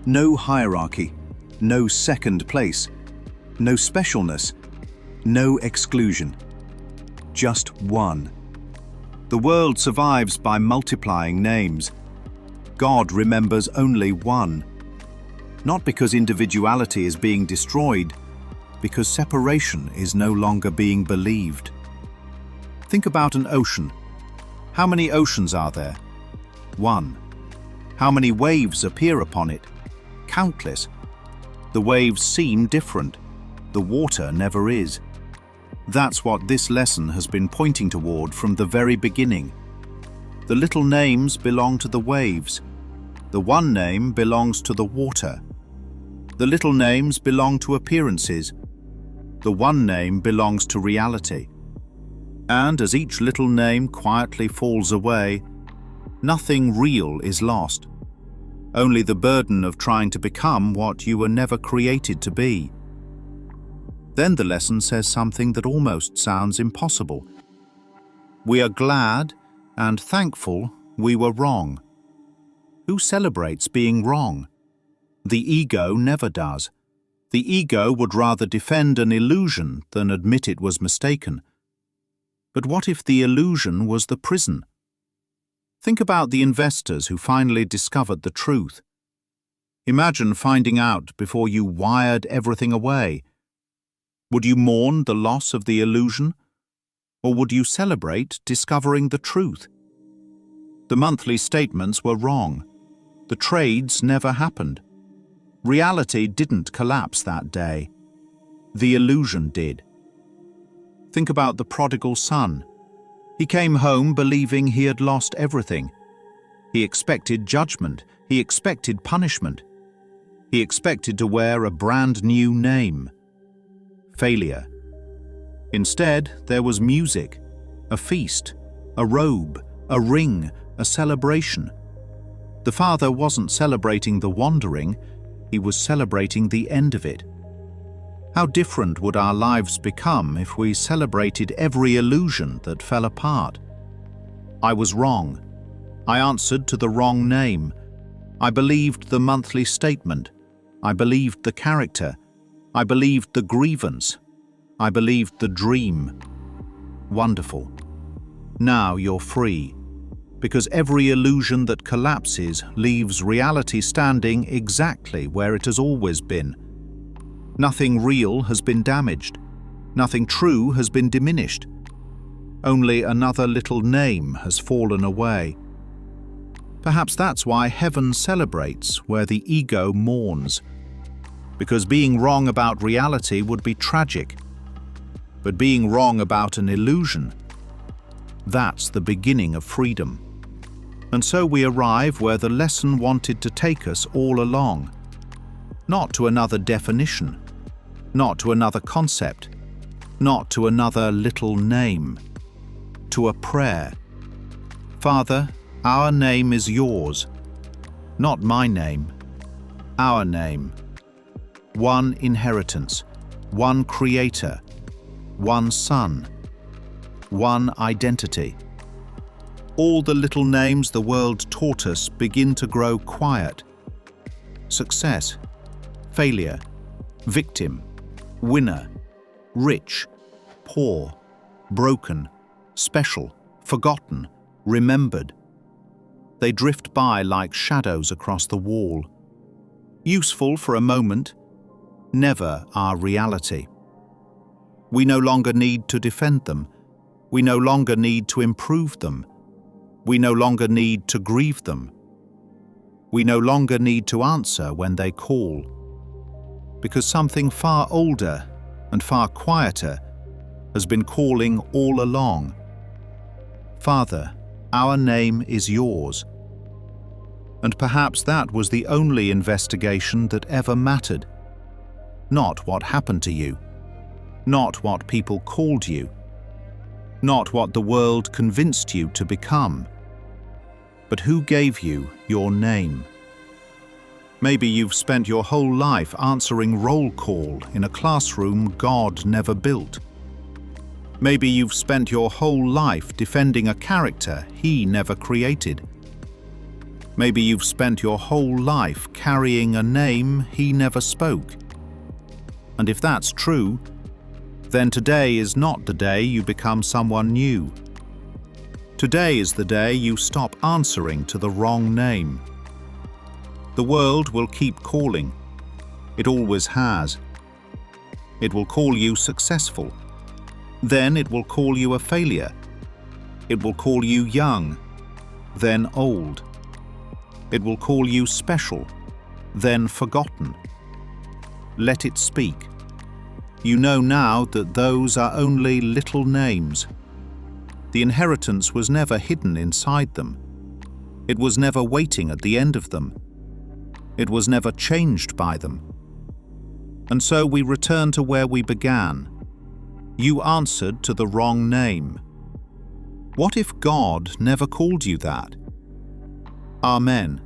Speaker 1: no hierarchy, no second place, no specialness, no exclusion. Just one. The world survives by multiplying names. God remembers only one. Not because individuality is being destroyed, because separation is no longer being believed. Think about an ocean. How many oceans are there? One. How many waves appear upon it? Countless. The waves seem different. The water never is. That's what this lesson has been pointing toward from the very beginning. The little names belong to the waves. The one name belongs to the water. The little names belong to appearances. The one name belongs to reality. And as each little name quietly falls away, nothing real is lost. Only the burden of trying to become what you were never created to be. Then the lesson says something that almost sounds impossible. We are glad and thankful we were wrong. Who celebrates being wrong? The ego never does. The ego would rather defend an illusion than admit it was mistaken. But what if the illusion was the prison? Think about the investors who finally discovered the truth. Imagine finding out before you wired everything away. Would you mourn the loss of the illusion? Or would you celebrate discovering the truth? The monthly statements were wrong. The trades never happened. Reality didn't collapse that day. The illusion did. Think about the prodigal son. He came home believing he had lost everything. He expected judgment. He expected punishment. He expected to wear a brand new name. Failure. Instead, there was music, a feast, a robe, a ring, a celebration. The father wasn't celebrating the wandering, he was celebrating the end of it. How different would our lives become if we celebrated every illusion that fell apart? I was wrong. I answered to the wrong name. I believed the monthly statement. I believed the character. I believed the grievance.
Speaker 2: I believed the dream. Wonderful. Now you're free, because every illusion that collapses leaves reality standing exactly where it has always been. Nothing real has been damaged. Nothing true has been diminished. Only another little name has fallen away. Perhaps that's why heaven celebrates where the ego mourns, because being wrong about reality would be tragic. But being wrong about an illusion, that's the beginning of freedom. And so we arrive where the lesson wanted to take us all along. Not to another definition, not to another concept, not to another little name, to a prayer. Father, our name is yours, not my name, our name. One inheritance, one creator, one son, one identity. All the little names the world taught us begin to grow quiet. Success, failure, victim, winner, rich, poor, broken, special, forgotten, remembered. They drift by like shadows across the wall. Useful for a moment, never our reality. We no longer need to defend them. We no longer need to improve them. We no longer need to grieve them. We no longer need to answer when they call, because something far older and far quieter has been calling all along. Father, our name is yours. And perhaps that was the only investigation that ever mattered. Not what happened to you, not what people called you, not what the world convinced you to become, but who gave you your name. Maybe you've spent your whole life answering roll call in a classroom God never built. Maybe you've spent your whole life defending a character He never created. Maybe you've spent your whole life carrying a name He never spoke. And if that's true, then today is not the day you become someone new. Today is the day you stop answering to the wrong name. The world will keep calling. It always has. It will call you successful. Then it will call you a failure. It will call you young, then old. It will call you special, then forgotten. Let it speak. You know now that those are only little names. The inheritance was never hidden inside them. It was never waiting at the end of them. It was never changed by them. And so we return to where we began. You answered to the wrong name. What if God never called you that? Amen.